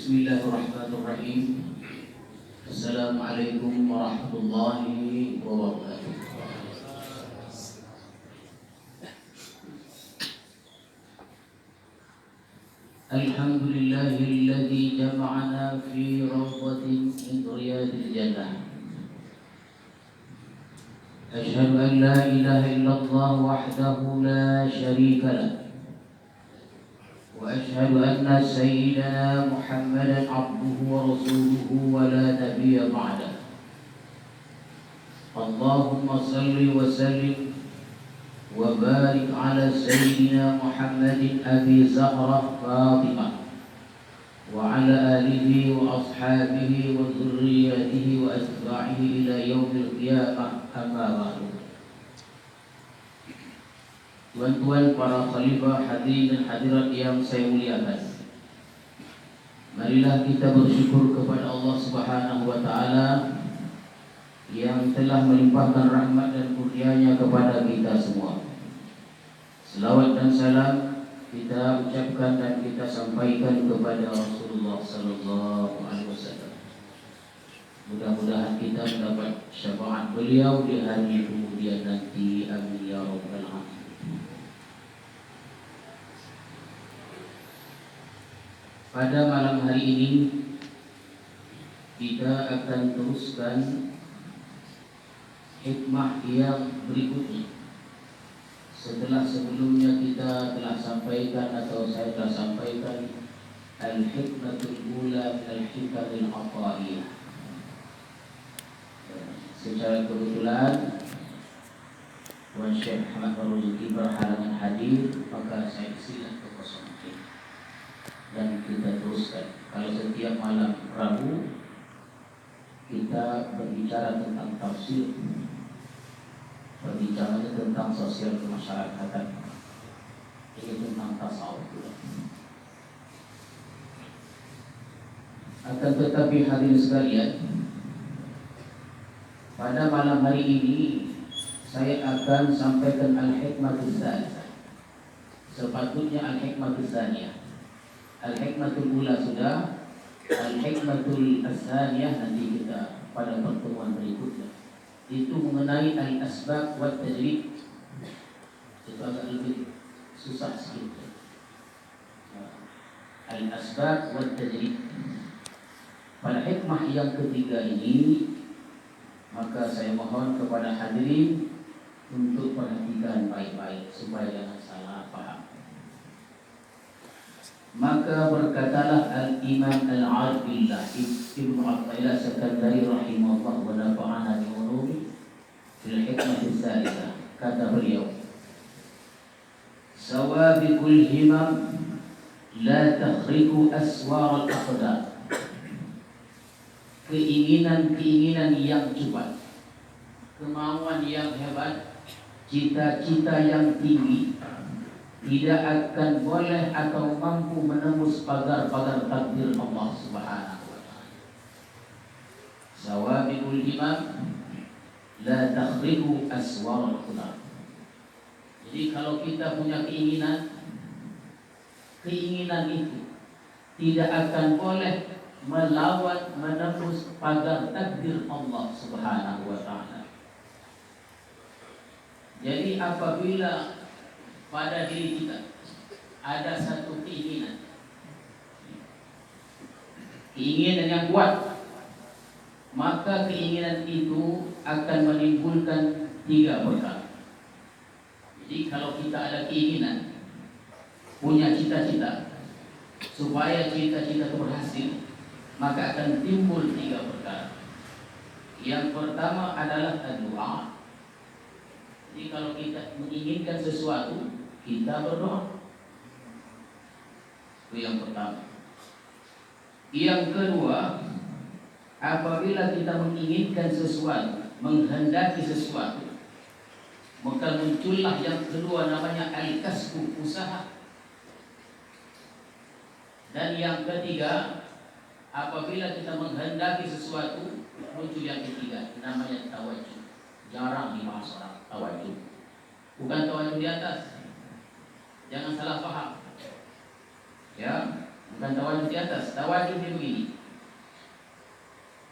Bismillahirrahmanirrahim. Assalamualaikum warahmatullahi wabarakatuh. Alhamdulillahilladzi jama'ana fi rawdatin min riyadil jannah. Asyhadu an la ilaha illallah wahdahu la syarika lah. وأشهد أن سيدنا محمدا عبده ورسوله ولا نبي بعده. اللهم صل وسلم وبارك على سيدنا محمد أبي زهرة فاطمة وعلى آله وأصحابه وذريته وأتباعه إلى يوم القيامة. أما بعد. Tuan-tuan, para khalifah, hadirin dan hadirat yang saya muliakan, marilah kita bersyukur kepada Allah Subhanahu wa taala yang telah melimpahkan rahmat dan kurnia-Nya kepada kita semua. Selawat dan salam kita ucapkan dan kita sampaikan kepada Rasulullah sallallahu alaihi wasallam. Mudah-mudahan kita mendapat syafaat beliau di hari kemudian nanti. Amin ya rabbal alamin. Pada malam hari ini kita akan teruskan hikmah yang berikutnya. Setelah sebelumnya kita telah sampaikan atau saya telah sampaikan al-hikmatul ula al-hikamil ata'iyah. Secara kebetulan Tuan Syekh Ahmad Marzuki berhalangan hadir, maka saya silakan ke kosong dan kita teruskan. Kalau setiap malam Rabu kita berbicara tentang tafsir, berbicara tentang sosial kemasyarakatan, ini tentang tasawuf juga. Akan tetapi hadirin sekalian, pada malam hari ini saya akan sampaikan al-hikmatul tsalitsah. Sepatutnya al-hikmatul tsaniyah. Al-hikmatul ula sudah, al-hikmatul tsaniyah nanti kita pada pertemuan berikutnya. Itu mengenai al-asbab wa tajrib. Itu agak lebih susah sedikit. Al-asbab wa tajrib. Pada hikmah yang ketiga ini, maka saya mohon kepada hadirin untuk perhatikan baik-baik supaya jangan salah paham. Maka berkatalah al-Imam al-Arif billah Ibnu Athaillah Sekandari rahimahullah wa nafa'ana bi ulumi fil hikmatis tsalitsah. Kata beliau, sawabiqul himam la takhriqu aswar al-aqdar. Keinginan-keinginan yang cepat, kemauan yang hebat, cita-cita yang tinggi tidak akan boleh atau mampu menembus pagar-pagar takdir Allah Subhanahu wa taala. Sawabiqul himam la takhriqu aswar al-qudar. Jadi kalau kita punya keinginan itu tidak akan boleh melawan menembus pagar takdir Allah Subhanahu wa taala. Jadi apabila pada diri kita ada satu keinginan yang kuat, maka keinginan itu akan menimbulkan tiga perkara. Jadi kalau kita ada keinginan, punya cita-cita, supaya cita-cita itu berhasil, maka akan timbul tiga perkara. Yang pertama adalah doa. Jadi kalau kita menginginkan sesuatu, kita berdoa. Itu yang pertama. Yang kedua, apabila kita menginginkan sesuatu, menghendaki sesuatu, maka muncullah yang kedua namanya al-kasbu, usaha. Dan yang ketiga, apabila kita menghendaki sesuatu, muncul yang ketiga namanya tawajuh. Jarang dibahas orang tawajuh. Bukan tawajuh di atas. Jangan salah paham. Ya, Bukan tawajuh di atas, tawajuh dia begini.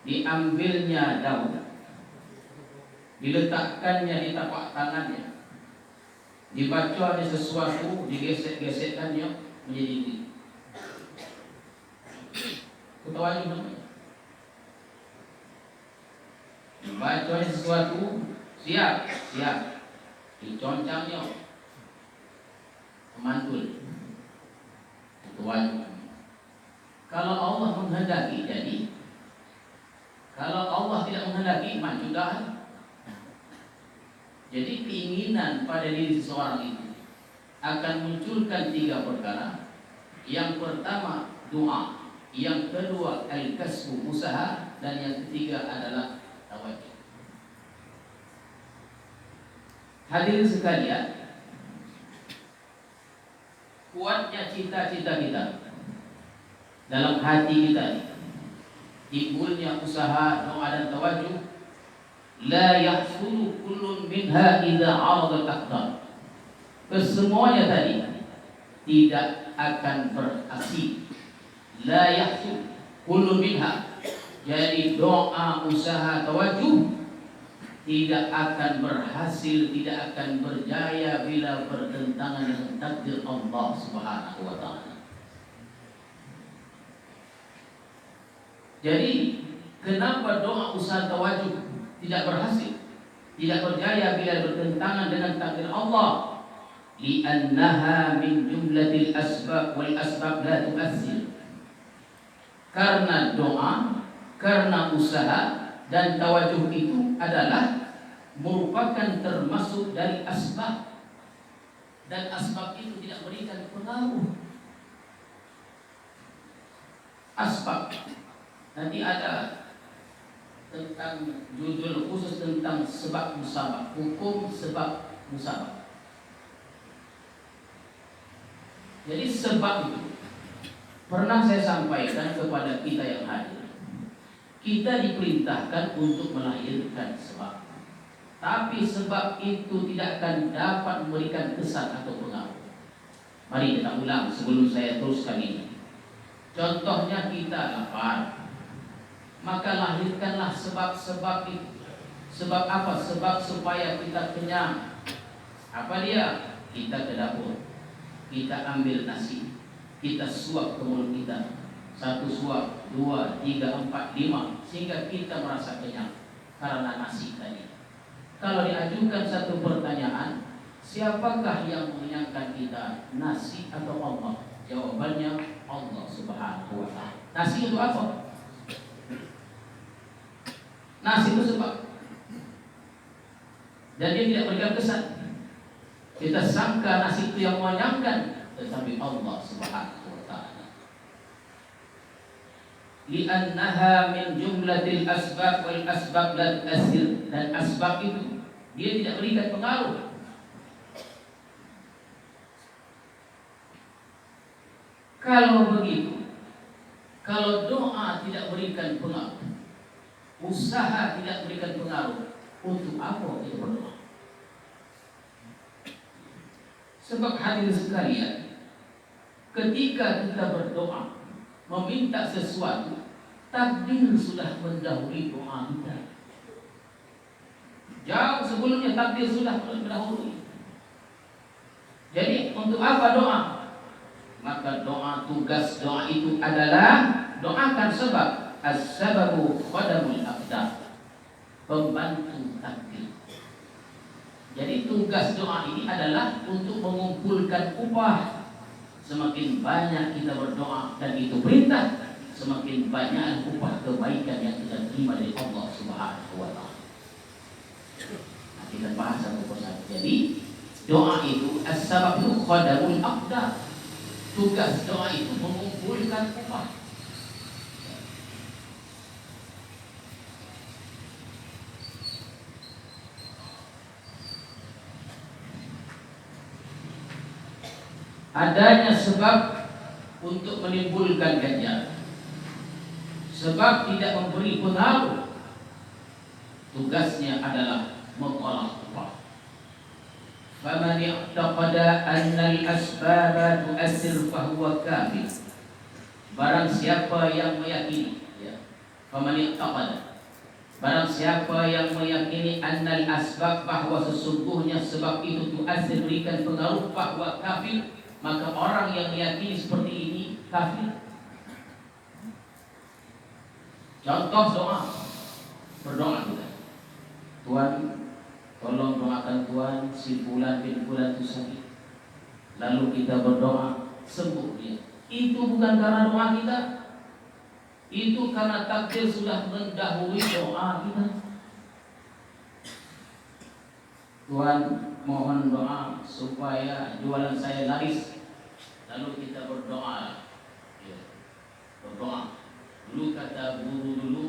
Diambilnya daun, diletakkannya di tapak tangannya, dibaca sesuatu, digesek-gesekkannya menjadi ini. Itu tawajuh namanya. Dibaca sesuatu, siap, diconcangnya, mantul. Itu wajib. Kalau Allah menghendaki jadi, kalau Allah tidak menghendaki maju dah. Jadi keinginan pada diri seseorang itu akan munculkan 3 perkara. Yang pertama doa, yang kedua al-kasbu usaha, dan yang ketiga adalah tawajuh. Hadirin sekalian, kuatnya cita-cita kita dalam hati kita, timbulnya usaha, doa dan tawajuh, la yahsulu kullun minha idza arada al-aqdar. Kesemuanya tadi tidak akan beraksi. La yahsul kullun minha. Jadi doa, usaha, tawajuh tidak akan berhasil, tidak akan berjaya bila bertentangan dengan takdir Allah Subhanahu wa taala. Jadi kenapa doa, usaha, tawajuh tidak berhasil, tidak berjaya bila bertentangan dengan takdir Allah? Li'annaha min jumlatil asbab wal asbab la tu'assir. Karena doa, karena usaha dan tawajuh itu adalah merupakan termasuk dari asbab, dan asbab itu tidak berikan pengaruh. Asbab nanti ada tentang judul khusus tentang sebab musabah, hukum sebab musabah. Jadi sebab itu pernah saya sampaikan kepada kita yang hadir. Kita diperintahkan untuk melahirkan sebab, tapi sebab itu tidak akan dapat memberikan kesan atau pengaruh. Mari kita ulang sebelum saya teruskan ini. Contohnya kita lapar, maka lahirkanlah sebab-sebab itu. Sebab apa? Sebab supaya kita kenyang. Apa dia? Kita ke dapur, kita ambil nasi, kita suap ke mulut kita. 1 suap, 2, 3, 4, 5, sehingga kita merasa kenyang karena nasi tadi. Kalau diajukan satu pertanyaan, siapakah yang mengenyangkan kita, nasi atau Allah? Jawabannya Allah Subhanahu wa taala. Nasi itu apa? Nasi itu sebab, dan dia tidak berikan kesan. Kita sangka nasi itu yang mengenyangkan, tetapi Allah Subhanahu wa taala. Li'annaha min jumlatil asbab wal asbab la tu'assir, dan asbab itu dia tidak berikan pengaruh. Kalau begitu, kalau doa tidak berikan pengaruh, usaha tidak berikan pengaruh, untuk apa kita berdoa? Sebab hadirin sekalian, ketika kita berdoa meminta sesuatu, takdir sudah mendahului doa kita. Jauh sebelumnya takdir sudah mendahului. Jadi untuk apa doa? Maka doa, tugas doa itu adalah doakan sebab. As-sababu khadamul aqdar, pembantu takdir. Jadi tugas doa ini adalah untuk mengumpulkan upah. Semakin banyak kita berdoa, dan itu perintah, semakin banyak upah kebaikan yang kita terima dari Allah Subhanahu wa taala. Nah, kita bahas satu persatu. Jadi doa itu as-sababu khadamul aqdar. Tugas doa itu mengumpulkan upah. Adanya sebab untuk menimbulkan ganjaran. Sebab tidak memberi pengaruh, tugasnya adalah mengolah upah. Faman i'taqada anna al-asbaba tu'assir fahuwa kafir. Barang siapa yang meyakini, ya, faman i'taqada, barang siapa yang meyakini annal asbab, bahwa sesungguhnya sebab itu tu'assir, berikan pengaruh, bahwa kafir, maka orang yang meyakini seperti ini kafir. Contoh doa, berdoa kita, Tuhan tolong doakan Tuhan si fulan bin fulan itu sakit, lalu kita berdoa sembuh dia. Itu bukan karena doa kita, itu karena takdir sudah mendahului doa kita. Tuhan mohon doa supaya jualan saya laris, lalu kita berdoa, ya, berdoa. Dulu kata guru dulu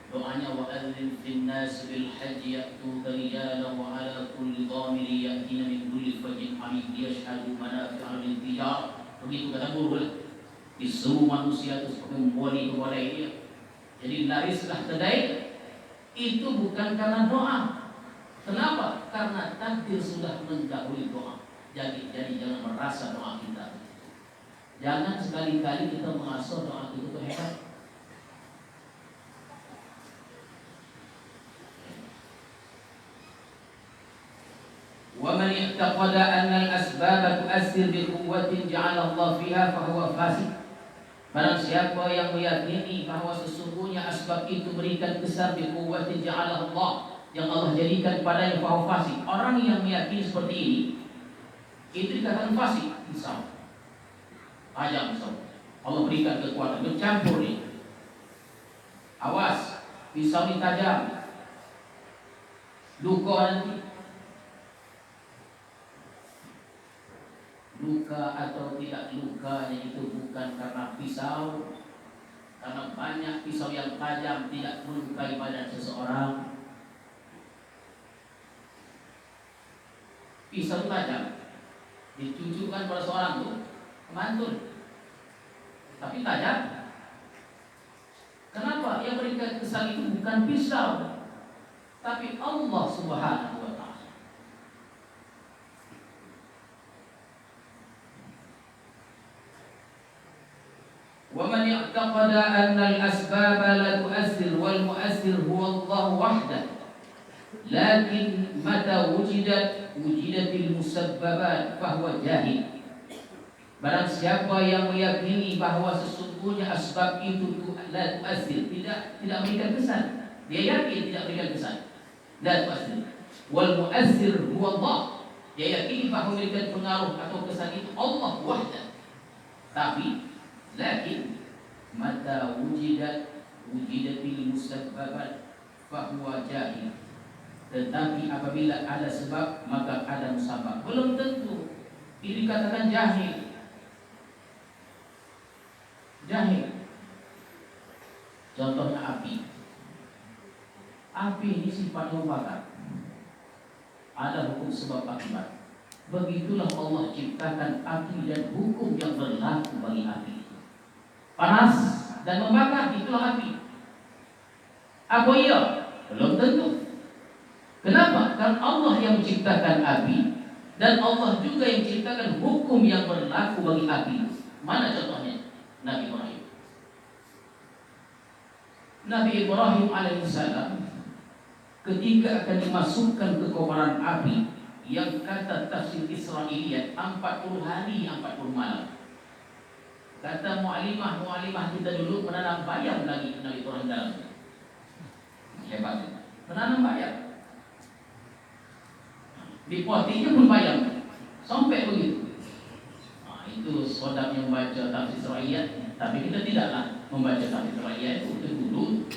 doanya, wa adzin fin nas bil haji ya'tuka rijalan wa ala kulli dhamiri ya'tina min kulli fajin amik yashhadu manafi'a lil tijar. Begitu kata guru. Disuruh manusia itu seperti memboni kepada dia. Jadi larislah kedai. Itu bukan karena doa. Kenapa? Karena takdir sudah mendahului doa. Jadi jangan merasa doa kita. Jangan sekali-kali kita merasa doa kita itu hebat. Wa man i'taqada anna al-asbab tu'assir bi quwwatin ja'ala Allah fiha fa huwa fasik. Barang siapa yang meyakini bahwa sesungguhnya asbab itu berikan kesan bi quwwatin ja'ala Allah, yang Allah jadikan padanya, fa huwa fasik. Orang yang meyakini seperti ini itu dikatakan fasik. Misal tajam, misal Allah berikan kekuatan, bercampur nih. Awas, pisau ini tajam, luka nanti. Luka atau tidak lukanya itu bukan karena pisau, karena banyak pisau yang tajam tidak melukai badan seseorang. Pisau tajam ditujukan pada seorang tuh mantul, tapi tajam. Kenapa? Yang berikan kesan itu bukan pisau, tapi Allah Subhanahu wa ta'ala. وَمَنْ اعْتَقَدَ أَنَّ الْأَسْبَابَ لَا تُؤَثِّرُ وَالْمُؤَثِّرُ هُوَ اللَّهُ وَحْدَهُ لَكِنْ مَتَى وُجِدَتِ الْمُسَبَّبَاتُ فَهُوَ جَاهِلٌ. Barang siapa yang meyakini bahwa sesungguhnya asbab itu la tu'athir, tidak memberikan kesan, dia yakin tidak memberikan kesan, la tu'athir. Wal mu'athir huwa Allah, dia yakini bahwa memberikan pengaruh atau kesan itu Allah wahdah. Tapi lakin mata wujidatil musabbabat fahuwa jahil. Tetapi apabila ada sebab maka ada musabab. Belum tentu ini dikatakan jahil. Contohnya api. Api ini sifatnya membakar. Ada hukum sebab akibat. Begitulah Allah ciptakan api dan hukum yang berlaku bagi api. Panas dan membakar, itulah api. Apa iya? Belum tentu. Kenapa? Karena Allah yang menciptakan api dan Allah juga yang menciptakan hukum yang berlaku bagi api. Mana contohnya? Nabi Ibrahim. Nabi Ibrahim alaihissalam ketika akan dimasukkan ke kobaran api yang kata tafsir Israiliyat 40 hari 40 malam. Kata mu'alimah kita dulu menanam bayam lagi Nabi Ibrahim dalam. Hebat. Menanam bayam. Di potinya pun bayam. Sampai begitu. Nah, itu saudara yang membaca tafsir Israiliyat, tapi kita tidaklah membaca tafsir Israiliyat itu dulu.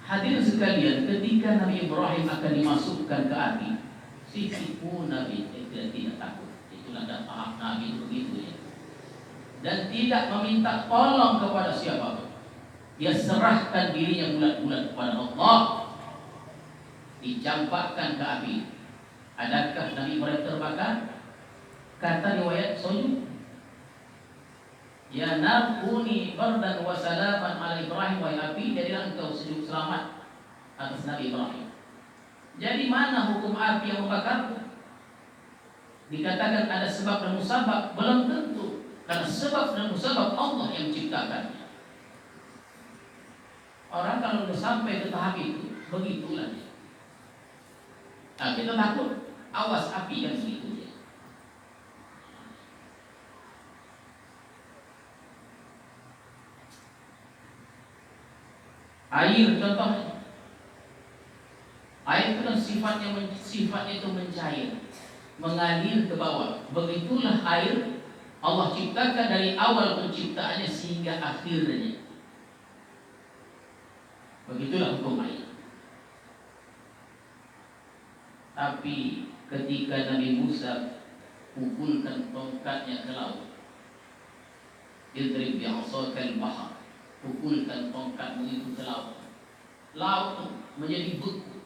Hadirin sekalian, ketika Nabi Ibrahim akan dimasukkan ke api, sisi pun Nabi tidak takut. Itulah tahap Nabi begitu ya. Dan tidak meminta tolong kepada siapapun. Dia serahkan dirinya bulat-bulat kepada Allah. Dicampakkan ke api. Adakah Nabi Ibrahim terbakar? Kata riwayat sujud. Ya nafuni bardan wa salaman ala Ibrahim, wa api, jadilah engkau sejuk selamat atas Nabi Ibrahim. Jadi mana hukum api yang membakar? Dikatakan ada sebab dan musabab, belum tentu. Karena sebab dan musabab Allah yang menciptakannya. Orang kalau sudah sampai ke tahap itu, begitulah dia. Nah, kita takut, awas api kan begitu dia. Air contohnya. Air itu kan sifatnya itu mencair, mengalir ke bawah. Begitulah air Allah ciptakan dari awal penciptaannya sehingga akhirnya. Begitulah hukum air. Tapi ketika Nabi Musa pukulkan tongkatnya ke laut, idrib bi'asakal bahar, pukulkan tongkatmu itu ke laut. Laut menjadi beku,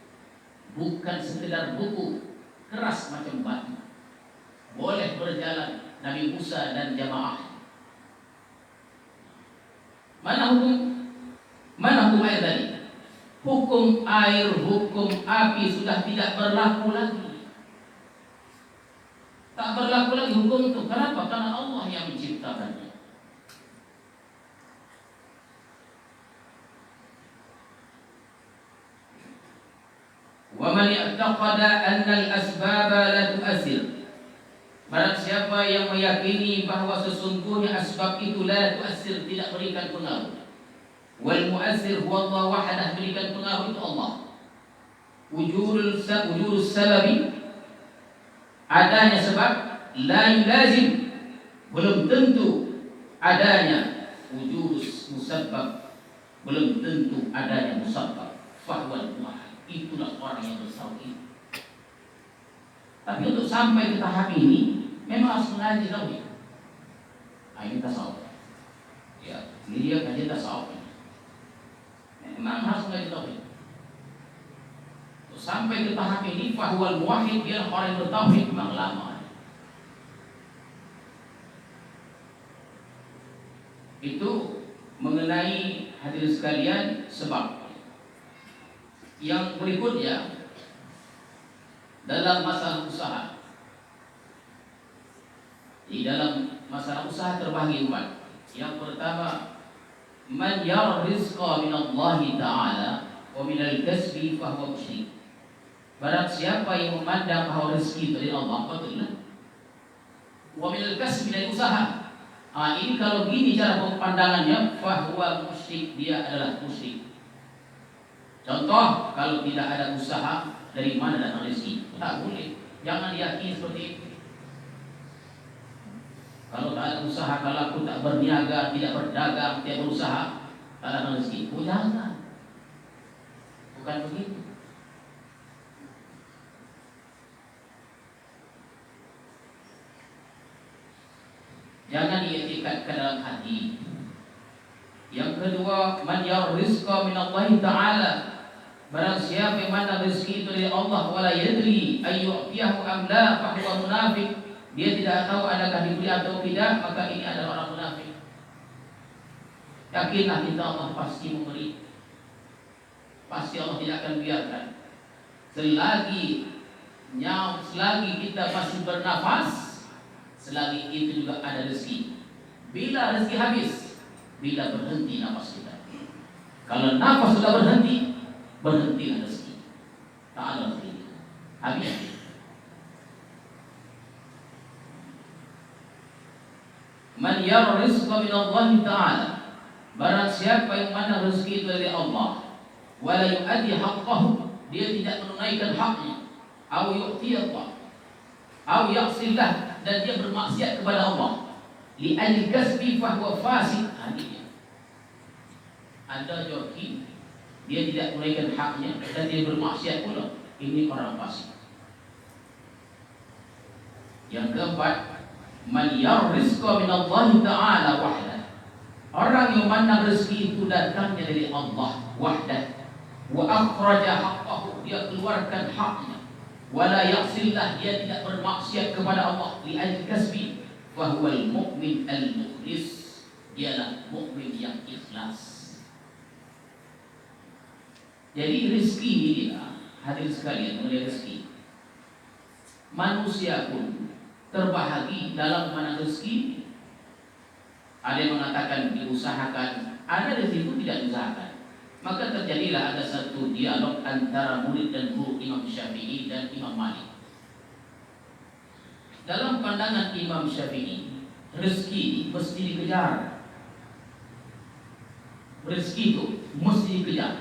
bukan sekedar beku, keras macam batu. Boleh berjalan Nabi Musa dan jamaah. Mana hukum air tadi? Hukum air, hukum api sudah tidak berlaku lagi. Tak berlaku lagi hukum itu. Kenapa? Karena Allah yang menciptakannya. Wa man i'taqada anna al-asbaba la tu'assir. Barang siapa yang meyakini bahwa sesungguhnya asbab itu la tu'assir, tidak berikan pengaruh. Wal mu'assir huwa Allah wahdah, berikan pengaruh itu Allah. Wujudus sababi, adanya sebab, la yulazim, belum tentu adanya wujudus musabbab, belum tentu adanya musabbab. Fahwal wahid, itulah orang yang bersauhid. Tapi untuk sampai ke tahap ini memang harus mengaji tauhid. Ini tasawuf. Ya, ini dia kajian tasawuf. Memang harus mengaji tauhid. Untuk sampai ke tahap ini, fahwal muwahhid, dia orang yang bertauhid memang lama. Itu mengenai hadirin sekalian sebab. Yang berikutnya dalam masalah usaha. Di dalam masalah usaha terbagi empat. Yang pertama, man yara rizqa min Allah Ta'ala wa min al-kasbi fahuwa musyrik. Barang siapa yang memandang bahawa rezeki dari Allah, betul lah. Wa min al-kasbi, dari usaha. Ini kalau gini cara pandangannya, fahuwa musyrik, dia adalah musyrik. Contoh, kalau tidak ada usaha, dari mana datang rezeki? Tak boleh. Jangan diyakini seperti itu. Kalau tak ada usaha, kalau aku tak berniaga, tidak berdagang, tidak berusaha, tak datang rezeki. Oh, jangan. Bukan begitu. Jangan diiktikadkan dalam hati. Yang kedua, man yar rizqa min Allah Ta'ala. Barang siapa yang mana rezeki itu dari Allah, wala yadri ayyu'tiyahu am la, fahuwa munafik. Dia tidak tahu adakah diberi atau tidak, maka ini adalah orang munafik. Yakinlah kita Allah pasti memberi. Pasti Allah tidak akan biarkan. Selagi kita masih bernafas, selagi itu juga ada rezeki. Bila rezeki habis, bila berhenti nafas kita. Kalau nafas sudah berhenti, berhentilah rezeki. Tak ada rezeki. Habis. Man yara rizqa min Allah Ta'ala. Barang siapa yang mana rezeki itu dari Allah, wala yu'addi haqqahu, dia tidak menunaikan haknya, au yu'ti Allah, au ya'sillah, dan dia bermaksiat kepada Allah, li ajli kasbi fahuwa fasik. Anda joki, dia tidak menunaikan haknya dan dia bermaksiat pula, ini orang fasik. Yang keempat, man yar rizqa min Allah Ta'ala wahdah. Orang yang mana rezeki itu datangnya dari Allah wahdah, wa akhraja haqqahu, dia keluarkan haknya, wala ya'sillah, dia tidak bermaksiat kepada Allah, li ajli kasbi, fa huwal mu'min al-mukhlis, dialah mukmin yang ikhlas. Jadi rezeki ini dia, hadirin sekalian, mengenai rezeki. Manusia pun terbahagi dalam mana rezeki. Ada yang mengatakan diusahakan, ada di situ tidak diusahakan. Maka terjadilah ada satu dialog antara murid dan guru Imam Syafi'i dan Imam Malik. Dalam pandangan Imam Syafi'i, rezeki mesti dikejar. Rezeki itu mesti dikejar,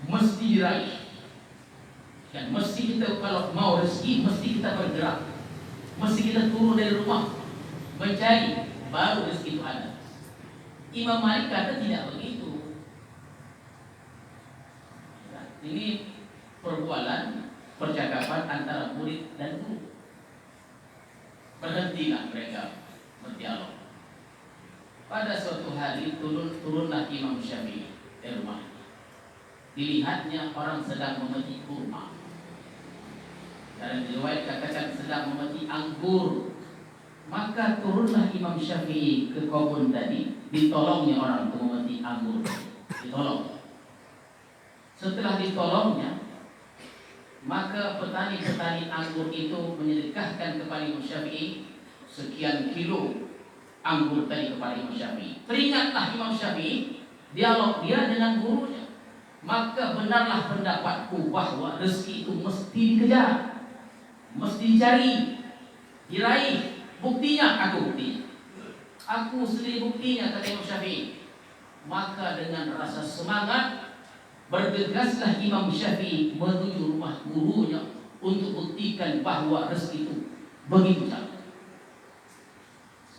mesti diraih. Dan mesti kita kalau mau rezeki, mesti kita bergerak. Mesti kita turun dari rumah mencari, baru rezeki itu ada. Imam Malik kata tidak begitu. Ini perbualan, percakapan antara murid dan guru. Berhentilah mereka berdialog. Pada suatu hari turunlah Imam Syafi'i dari rumah. Dilihatnya orang sedang memetik kurma. Dan riwayat katakan sedang memetik anggur. Maka turunlah Imam Syafi'i ke kebun tadi, ditolongnya orang untuk memetik anggur. Ditolong. Setelah ditolongnya, maka petani-petani anggur itu menyedekahkan kepada Imam Syafi'i sekian kilo anggur tadi kepada Imam Syafi'i. Teringatlah Imam Syafi'i dialog dia dengan gurunya. Maka benarlah pendapatku bahwa rezeki itu mesti dikejar, mesti dicari, diraih. Buktinya aku buktinya. Aku sendiri buktinya, kata Imam Syafi'i. Maka dengan rasa semangat bergegaslah Imam Syafi'i menuju rumah gurunya untuk buktikan bahwa rezeki itu begitu saja.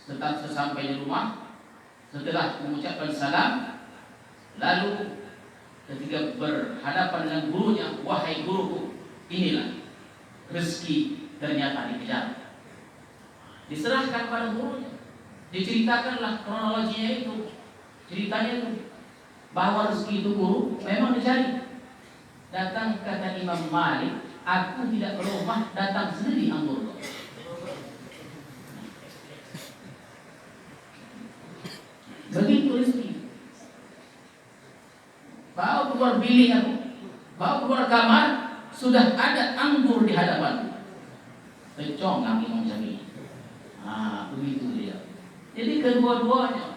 Tetap sesampai di rumah, setelah mengucapkan salam, lalu ketika berhadapan dengan gurunya, wahai guruku, inilah rezeki ternyata dikejar. Diserahkan pada gurunya, diceritakanlah kronologinya itu, ceritanya itu bahwa rezeki itu guru memang dicari. Datang kata Imam Malik, aku tidak ke rumah, datang sendiri anggur. Begitu rezeki. Bawa keluar bilik aku, bawa keluar kamar, sudah ada anggur di hadapan. Pecong Imam Syafi'i. Begitu dia. Jadi kedua-duanya,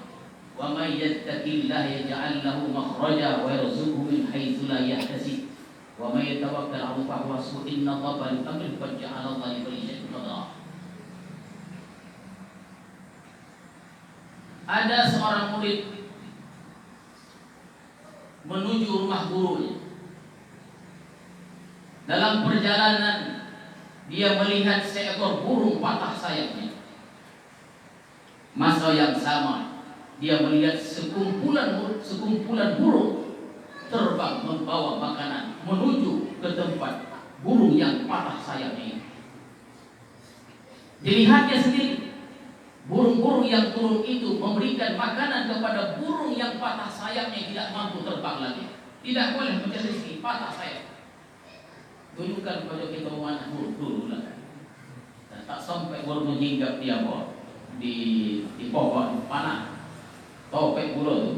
wa may yattaqillaha yaj'al lahu makhraja wa yarzuqhu min haitsu la yahtasib wa may yatawakkal 'ala Allah fa huwa hasbuh inna Allaha baligh amrihi qad ja'ala Allahu li kulli shay'in qadara. Ada seorang murid menuju rumah gurunya. Dalam perjalanan dia melihat seekor burung patah sayapnya. Masa yang sama dia melihat sekumpulan burung terbang membawa makanan menuju ke tempat burung yang patah sayapnya. Dilihatnya sendiri, burung-burung yang turun itu memberikan makanan kepada burung yang patah sayapnya tidak mampu terbang lagi. Tidak boleh mencari rezeki, patah sayap. Dulu kan kalau kita memanah burung dulu lah, dan tak sampai burung menginggap dia di pohon panah, topek bulu itu.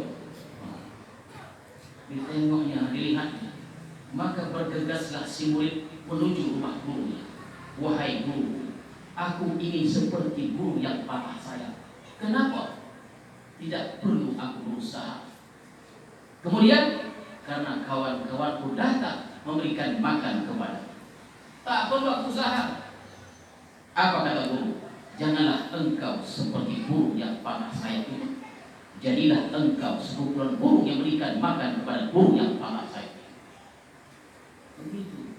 Ditengoknya, dilihatnya, maka bergegaslah si murid menuju rumah gurunya. Wahai guru, aku ingin seperti burung yang patah sayap. Kenapa? Tidak perlu aku berusaha. Kemudian karena kawan-kawanku datang memberikan makan kepada. Tak perlu aku usaha. Apa kata guru? Janganlah engkau seperti burung yang patah sayap itu. Jadilah engkau sekumpulan burung yang memberikan makan kepada burung yang patah sayap. Begitu.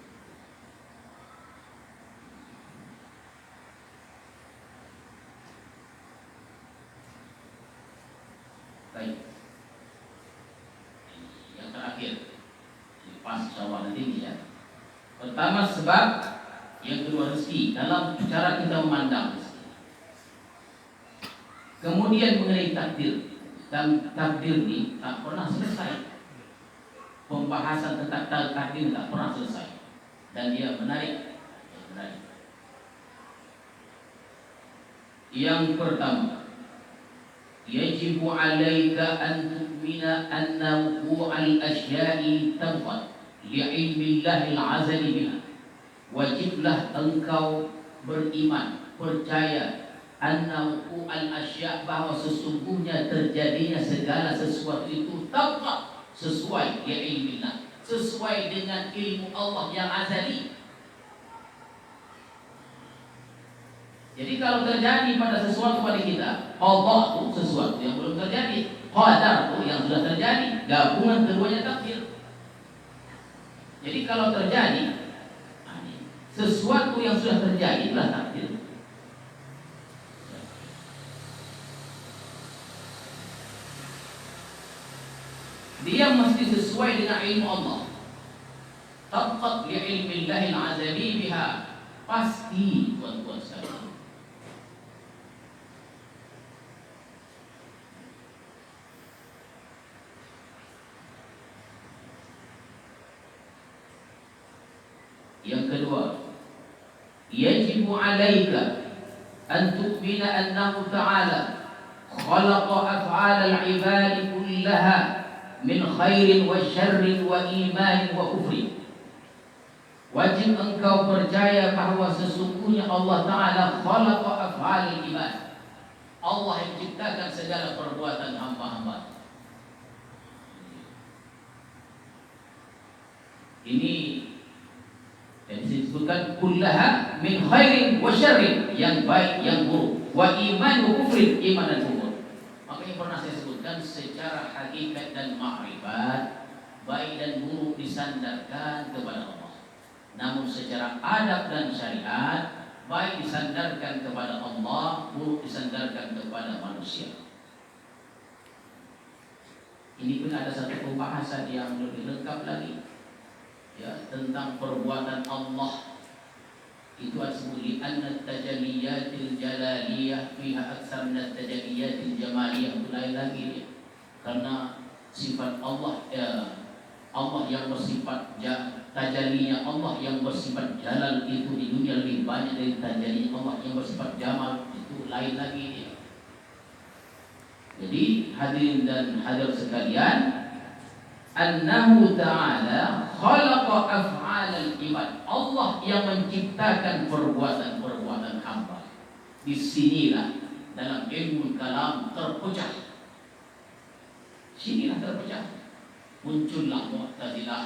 Baik. Yang terakhir, pas insyaAllah nanti ini ya. Pertama sebab, yang kedua rezeki. Dalam cara kita memandang rezeki. Kemudian mengenai takdir. Dan takdir ini tak pernah selesai. Pembahasan tentang takdir tak pernah selesai. Dan dia menarik. Yang pertama, yajibu alaika an tu'mina anna wuqu'al asya'i tabqat li'ilmi Allahil azali biha. Wajiblah engkau beriman, percaya Annahu al-asya', bahwa sesungguhnya terjadinya segala sesuatu itu tepat sesuai ya ilmillah, sesuai dengan ilmu Allah yang azali. Jadi kalau terjadi pada sesuatu pada kita, Allah itu sesuatu yang belum terjadi, qadar itu yang sudah terjadi, gabungan keduanya takdir. Jadi kalau terjadi sesuatu yang sudah terjadi adalah takdir. Dia mesti sesuai dengan ilmu Allah. Tabqat li ilmillahil azali biha. Pasti tuan-tuan sekalian. Yang kedua, yajibu 'alaika an tu'mina annahu ta'ala khalaqa af'al al-'ibadi kullaha min khairin wa syarrin wa imanin wa kufrin. Wajib engkau percaya bahwa sesungguhnya Allah Ta'ala khalaqa af'al al-ibad. Allah yang menciptakan segala perbuatan hamba-hamba. Ini yang disebutkan kullaha min khairin wa syarrin, yang baik yang buruk, wa iman wa kufrin, iman dan kufur. Makanya pernah saya sebutkan secara hakikat dan ma'rifat, baik dan buruk disandarkan kepada Allah. Namun secara adab dan syariat, baik disandarkan kepada Allah, buruk disandarkan kepada manusia. Ini pun ada satu pembahasan yang lebih lengkap lagi, ya, tentang perbuatan Allah. Itu disebut anna tajalliyatil jalaliyah fiha aktsar min tajalliyatil jamaliyah. Mulai lagi ya. Karena sifat Allah, ya, Allah yang bersifat tajallinya, Allah yang bersifat jalal itu di dunia lebih banyak dari tajallinya Allah yang bersifat jamal, itu lain lagi ya. Jadi hadirin dan hadirat sekalian, annahu ta'ala khalaqa af'alal ibad. Allah yang menciptakan perbuatan-perbuatan hamba. Disinilah dalam ilmu kalam terpecah. Sinilah terpecah. Muncullah Mu'tazilah,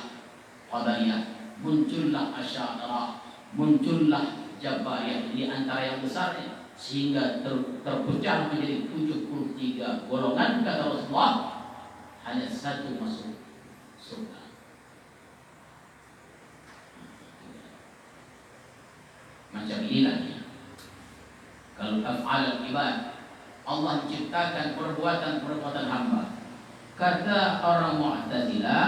Qadariyah, muncullah Asy'ariyah, muncullah Jabariyah, di antara yang besarnya, sehingga terpecah menjadi 73 golongan. Kata Rasulullah, hanya satu masuk surga. Macam inilah ya. Kalau af'al ibad, Allah menciptakan perbuatan-perbuatan hamba. Kata orang Mu'tazilah,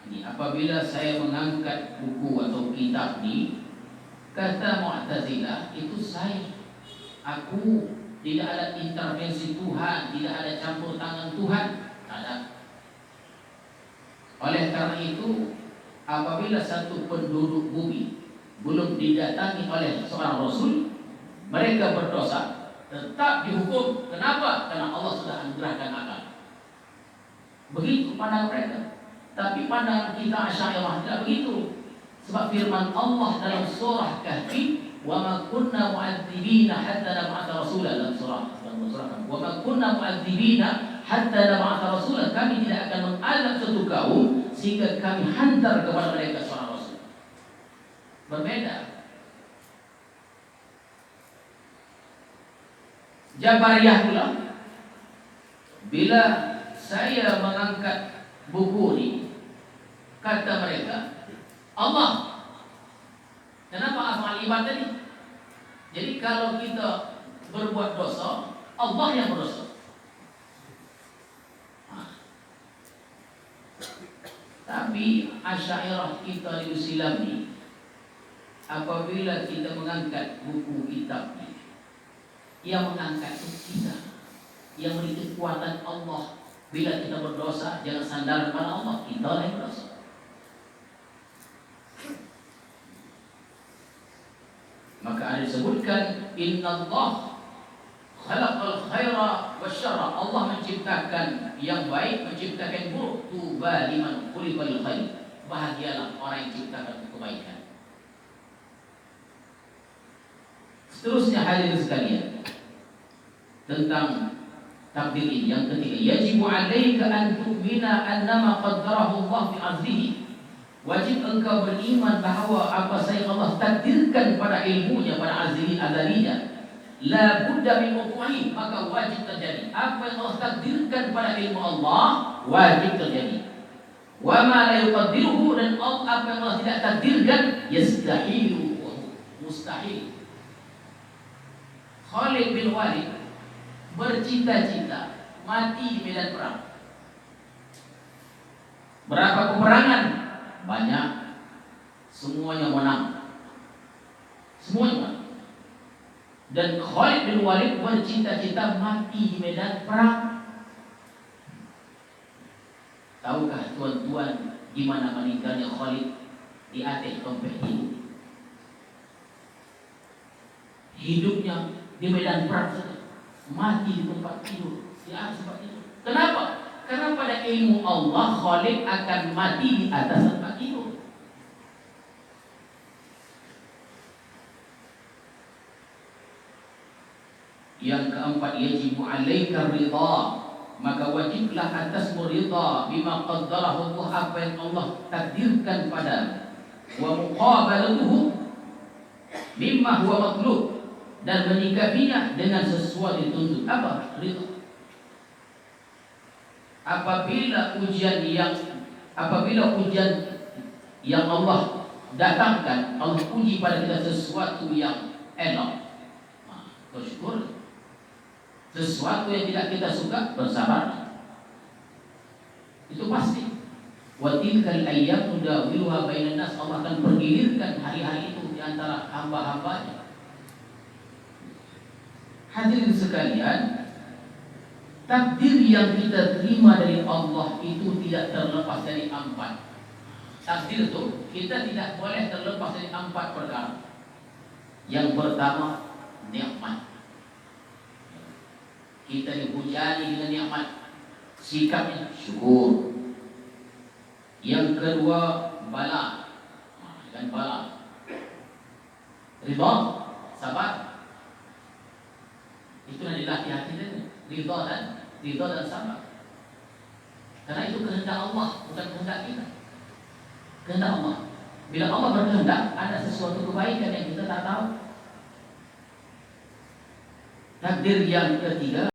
ini apabila saya mengangkat buku atau kitab ini, kata Mu'tazilah, itu aku tidak ada intervensi Tuhan, tidak ada campur tangan Tuhan, ada. Oleh karena itu, apabila satu penduduk bumi belum didatangi oleh seorang Rasul, mereka berdosa, tetap dihukum. Kenapa? Karena Allah sudah anugerahkan akal. Begitu pandangan mereka. Tapi pandangan kita Asy'ariyah tidak begitu. Sebab firman Allah dalam surah Kahfi, wa ma kunna mu'adzibina hatta nab'atha rasulan, dalam surah wa ma kunna mu'adzibina hatta nab'atha rasulan, kami tidak akan mengazab satu kaum sehingga kami hantar kepada mereka seorang rasul. Berbeda. Jabariyah pula, bila saya mengangkat buku ini, kata mereka, Allah. Kenapa af'al ibad tadi? Jadi kalau kita berbuat dosa, Allah yang berdosa. Tapi Asy'ariyah kita di Islam ini, apabila kita mengangkat buku kitab ini, yang mengangkat itu kita, yang memiliki kekuatan Allah. Bila kita berdosa, jangan sandar kepada Allah, kita yang berdosa. Maka ada disebutkan, Innallah khalaqal khaira wasyarra. Allah menciptakan yang baik, menciptakan yang buruk. Tuba liman khuliqal khair. Bahagialah orang yang ciptakan kebaikan. Seterusnya hadirin sekalian, tentang takdir ini. Yang ketiga, yajibu 'alaika an tu'mina annama qaddarahu Allah fi 'azlihi. Wajib engkau beriman bahawa apa saja Allah takdirkan pada ilmunya, pada azalinya, la budda min wuqu'i, maka wajib terjadi. Apa yang Allah takdirkan pada ilmu Allah wajib terjadi. Wa ma la yuqaddiruhu, dan apa yang Allah tidak takdirkan yastahilu, mustahil. Khalid bin Walid bercita-cita mati di medan perang. Berapa peperangan? Banyak. Semuanya menang. Semuanya menang. Dan Khalid bin Walid bercita-cita mati di medan perang. Tahukah tuan-tuan gimana meninggalnya Khalid? Di atas tempat tidur. Hidupnya di medan perang saja, mati di tempat tidur, di atas tempat tidur. Kenapa? Karena pada ilmu Allah Khalid akan mati di atas tempat tidur. Yang keempat, yajibu 'alaika ridha, maka wajiblah atasmu ridha bima qaddarahu Allah, apa yang Allah takdirkan padamu, wa muqabalatuhu mimma huwa matlub, dan menyikapinya dengan sesuatu dituntut. Apa? Ridha. Apabila ujian yang Allah datangkan, Allah uji pada kita sesuatu yang enak, bersyukur. Sesuatu yang tidak kita suka, bersabar. Itu pasti. Wa tilkal ayyam nudawiluha bainan nas, Allah akan pergilirkan hari-hari itu di antara hamba-hambanya. Hadirin sekalian, takdir yang kita terima dari Allah itu tidak terlepas dari 4. Takdir itu kita tidak boleh terlepas dari 4 perkara. Yang pertama, nikmat. Kita dihujani dengan nikmat, sikapnya syukur. Yang kedua, bala. Dan bala. Ridha, sabar. Itu yang dilatih hati kita. Ridha dan sabar. Karena itu kehendak Allah, bukan kehendak kita. Kehendak Allah. Bila Allah berkehendak, ada sesuatu kebaikan yang kita tak tahu. Takdir yang ketiga,